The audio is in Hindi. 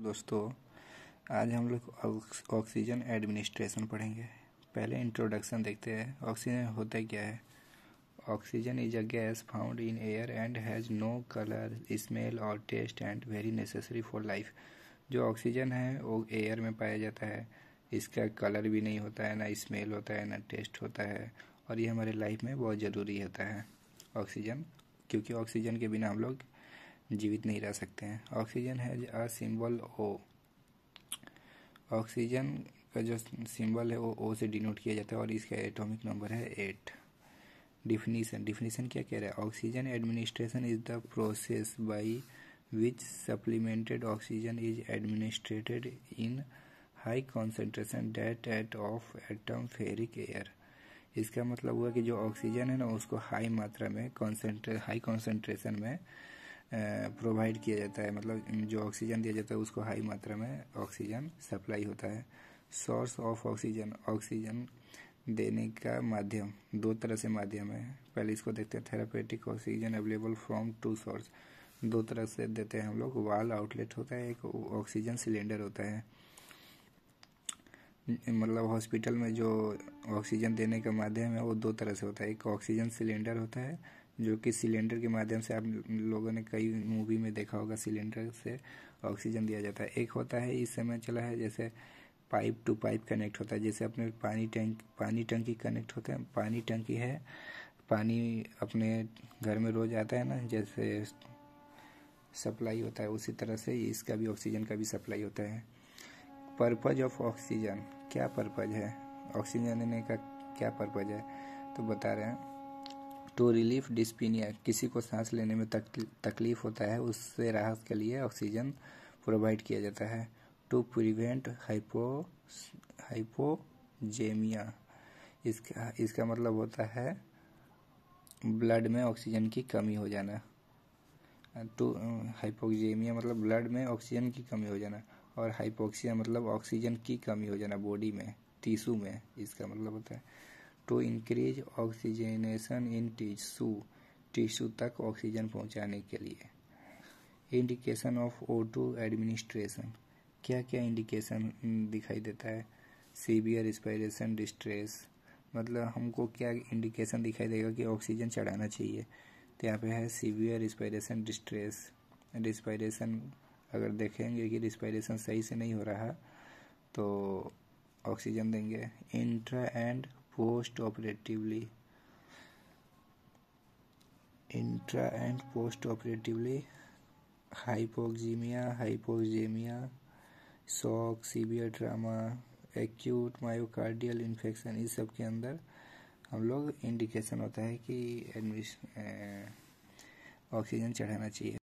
दोस्तों, आज हम लोग ऑक्सीजन एडमिनिस्ट्रेशन पढ़ेंगे। पहले इंट्रोडक्शन देखते हैं। ऑक्सीजन होता क्या है? Oxygen is a gas found in air and has no colour, smell और taste and very necessary for life. जो ऑक्सीजन है वो एयर में पाया जाता है। इसका कलर भी नहीं होता है, ना स्मेल होता है, ना टेस्ट होता है, और ये हमारे लाइफ में बहुत ज़रूरी होता है ऑक्सीजन, क्योंकि ऑक्सीजन के बिना हम लोग जीवित नहीं रह सकते हैं। ऑक्सीजन है अ सिंबल ओ। ऑक्सीजन का जो सिंबल है वो ओ से डिनोट किया जाता है और इसका एटॉमिक नंबर है 8। डिफिनीशन क्या कह रहा है? Oxygen administration is the process by which supplemented oxygen is administered in high concentration that at of atmospheric air. इसका मतलब हुआ कि जो ऑक्सीजन है ना, उसको हाई मात्रा में हाई कॉन्सेंट्रेशन में प्रोवाइड किया जाता है। मतलब जो ऑक्सीजन दिया जाता है उसको हाई मात्रा में ऑक्सीजन सप्लाई होता है। सोर्स ऑफ ऑक्सीजन देने का माध्यम दो तरह से माध्यम है। पहले इसको देखते हैं। Therapeutic oxygen available from two source. दो तरह से देते हैं हम लोग। वाल आउटलेट होता है, एक ऑक्सीजन सिलेंडर होता है। मतलब हॉस्पिटल में जो ऑक्सीजन देने का माध्यम है वो दो तरह से होता है। एक ऑक्सीजन सिलेंडर होता है, जो कि सिलेंडर के माध्यम से आप लोगों ने कई मूवी में देखा होगा, सिलेंडर से ऑक्सीजन दिया जाता है। एक होता है, इस समय चला है, जैसे पाइप टू पाइप कनेक्ट होता है। जैसे अपने पानी टंकी कनेक्ट होते हैं, पानी टंकी है, पानी अपने घर में रोज आता है ना, जैसे सप्लाई होता है, उसी तरह से इसका भी ऑक्सीजन का भी सप्लाई होता है। पर्पज ऑफ ऑक्सीजन, क्या पर्पज है ऑक्सीजन देने का? क्या पर्पज है तो बता रहे हैं। टू रिलीफ डिस्पीनिया, किसी को सांस लेने में तकलीफ होता है, उससे राहत के लिए ऑक्सीजन प्रोवाइड किया जाता है। टू प्रिवेंट हाइपोजेमिया, इसका मतलब होता है ब्लड में ऑक्सीजन की कमी हो जाना। टू हाइपोजेमिया मतलब ब्लड में ऑक्सीजन की कमी हो जाना, और हाइपोक्सिया मतलब ऑक्सीजन की कमी हो जाना बॉडी में, टिश्यू में, इसका मतलब होता है। To increase oxygenation in tissue तक ऑक्सीजन पहुंचाने के लिए। इंडिकेशन ऑफ O2 एडमिनिस्ट्रेशन, क्या क्या इंडिकेशन दिखाई देता है? सीवियर रिस्पिरेशन डिस्ट्रेस, मतलब हमको क्या इंडिकेशन दिखाई देगा कि ऑक्सीजन चढ़ाना चाहिए? तो यहाँ पे है सीवियर रिस्पिरेशन डिस्ट्रेस। रिस्पिरेशन अगर देखेंगे कि रिस्पिरेशन सही से नहीं हो रहा तो ऑक्सीजन देंगे। Intra and post operatively hypoxaemia, shock, severe trauma, acute myocardial infection, इस सब के अंदर हम लोग इंडिकेशन होता है कि ऑक्सीजन चढ़ाना चाहिए।